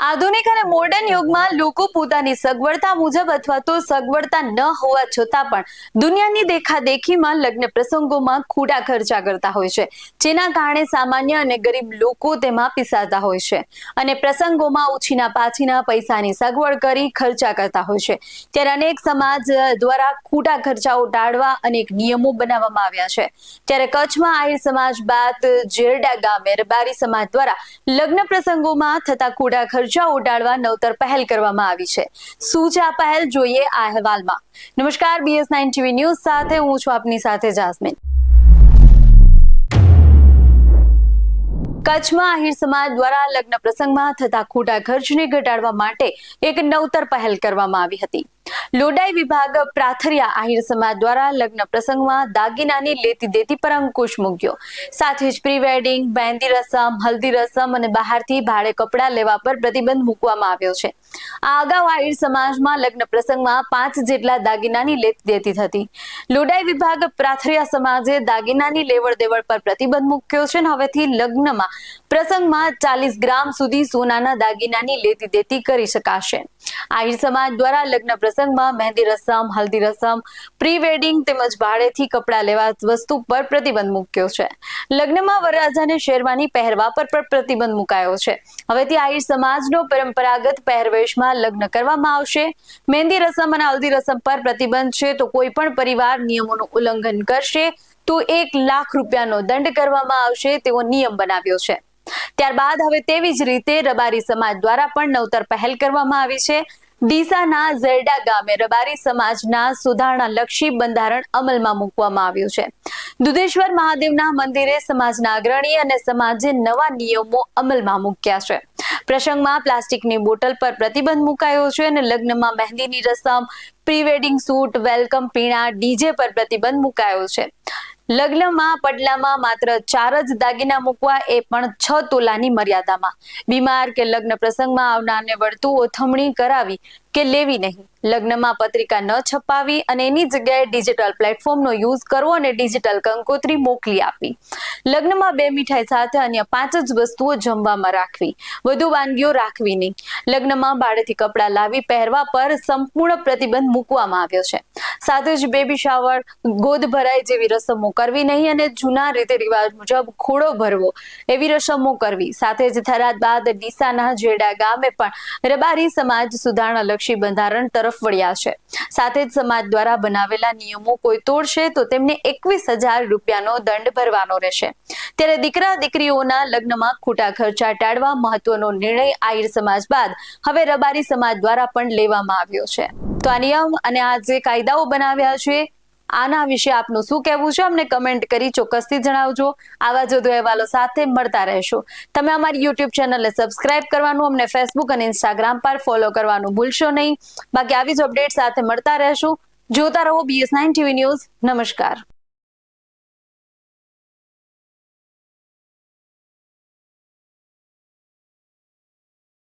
આધુનિક અને મોડર્ન યુગમાં લોકો પોતાની સગવડતા મુજબ અથવા તો સગવડતા ન હોવા છતાં પણ દુનિયાની દેખાદેખીમાં લગ્ન પ્રસંગોમાં ખોટા ખર્ચા કરતા હોય છે, જેના કારણે સામાન્ય અને ગરીબ લોકો તેમાં પીસાતા હોય છે અને પ્રસંગોમાં ઉછીના પાછીના પૈસાની સગવડ કરી ખર્ચા કરતા હોય છે. ત્યારે અનેક સમાજ દ્વારા ખોટા ખર્ચાઓ ટાળવા અનેક નિયમો બનાવવામાં આવ્યા છે. ત્યારે કચ્છમાં આહિર સમાજ બાદ જેરડા ગામે રબારી સમાજ દ્વારા લગ્ન પ્રસંગોમાં થતા ખોટા ખર્ચા ઉડાડવા નવતર પહેલ કરવામાં આવી છે. શું છે આ પહેલ, જોઈએ આ અહેવાલમાં. નમસ્કાર, BS9 TV ન્યૂઝ સાથે હું છું આપની સાથે જાસ્મીન. કચ્છમાં આહિર સમાજ દ્વારા લગ્ન પ્રસંગમાં થતા ખોટા ખર્ચને ઘટાડવા માટે એક નવતર પહેલ કરવામાં આવી હતી. લોડાઈ વિભાગ પ્રાથરિયા આહિર સમાજ દ્વારા લગ્ન પ્રસંગમાં દાગીનાની લેતી દેતી પર અંકુશ મૂક્યો. સાથે જ પ્રી વેડિંગ, મહેંદી રસમ, હલ્દી રસમ અને બહારથી ભાડે કપડાં લેવા પર પ્રતિબંધ મૂકવામાં આવ્યો છે. આ અગાઉ આહિર સમાજમાં લગ્ન પ્રસંગમાં 5 જેટલા દાગીનાની લેતી દેતી હતી. લોડાઈ વિભાગ પ્રાથરિયા સમાજે દાગીનાની લેવડ દેવડ પર પ્રતિબંધ મૂક્યો છે અને હવેથી લગ્નમાં પ્રસંગમાં 40 ગ્રામ સુધી સોનાના દાગીનાની લેતી દેતી કરી શકાશે. આહિર સમાજ દ્વારા લગ્ન પ્રસંગમાં મહેંદી રસમ, હલ્દી રસમ, પ્રી વેડિંગ તેમજ ભાડેથી કપડાં લેવા વસ્તુ પર પ્રતિબંધ મૂક્યો છે. લગ્નમાં વરરાજાને શેરવાની પહેરવા પર પણ પ્રતિબંધ મુકાયો છે. હવેથી આહિર સમાજનો પરંપરાગત પહેરવેશમાં લગ્ન કરવામાં આવશે. મહેંદી રસમ અને હલ્દી રસમ પર પ્રતિબંધ છે, તો કોઈ પણ પરિવાર નિયમોનું ઉલ્લંઘન કરશે તો 1 લાખ રૂપિયાનો દંડ કરવામાં આવશે તેવો નિયમ બનાવ્યો છે. ત્યારબાદ હવે તેવી જ રીતે રબારી સમાજ દ્વારા પણ નવતર પહેલ કરવામાં આવી છે. ડીસાના ઝેરડા ગામે રબારી સમાજના સુધારણાલક્ષી બંધારણ અમલમાં મૂકવામાં આવ્યું છે. દુધેશ્વર મહાદેવના મંદિરે સમાજના અગ્રણી અને સમાજે નવા નિયમો અમલમાં મૂક્યા છે. પ્રસંગમાં પ્લાસ્ટિકની બોટલ પર પ્રતિબંધ મુકાયો છે અને લગ્નમાં મહેંદીની રસમ, પ્રી વેડિંગ શૂટ, વેલકમ પીણા, ડીજે પર પ્રતિબંધ મુકાયો છે. લગ્નમાં પડલામાં માત્ર 4 જ દાગીના મૂકવા, એ પણ 6 તોલાની મર્યાદામાં. બીમાર કે લગ્ન પ્રસંગમાં આવનારને વળતું ઓથમણી કરાવી કે લેવી નહીં. લગ્નમાં પત્રિકા ન છપાવી અને એની જગ્યાએ ડિજિટલ પ્લેટફોર્મનો યુઝ કરવો અને ડિજિટલ કંકોત્રી મોકલી આપવી. લગ્નમાં 2 મીઠાઈ સાથે અન્ય 5 જ વસ્તુઓ જમવામાં રાખવી. વધુ વાનગીઓ રાખવી નહીં. લગ્નમાં ભાડેથી કપડાં લાવી પહેરવા પર સંપૂર્ણ પ્રતિબંધ મૂકવામાં આવ્યો છે. સાથે જ બેબી શાવર, ગોદ ભરાઈ જેવી રસમો કરવી નહીં અને જૂના રીતિ રિવાજ મુજબ ખોડો ભરવો એવી રસમો કરવી. સાથે જ થરાદ બાદ ડીસાના જેરડા ગામે પણ રબારી સમાજ સુધારણાલક્ષી બંધારણ તરફ વળ્યા છે. સાથે જ સમાજ દ્વારા બનાવેલા નિયમો કોઈ તોડશે તો તેમને 21,000 રૂપિયાનો દંડ ભરવાનો રહેશે. ત્યારે દીકરા દીકરીઓના લગ્નમાં ખોટા ખર્ચા ટાળવા મહત્વનો નિર્ણય આહિર સમાજ બાદ હવે રબારી સમાજ દ્વારા પણ લેવામાં આવ્યો છે. તો આ નિયમ અને આ જે કાયદાઓ બનાવ્યા છે, આના વિશે આપનું શું કહેવું છે, અમને કમેન્ટ કરી ચોક્કસથી જણાવજો. આવા જ વધુ અહેવાલો સાથે મળતા રહેશો. તમે અમારી YouTube ચેનલને સબસ્ક્રાઇબ કરવાનું, અમને Facebook અને Instagram પર ફોલો કરવાનું ભૂલશો નહીં. બાકી આવી જ અપડેટ સાથે મળતા રહેશો. જોતા રહો BS9 TV ન્યૂઝ. નમસ્કાર.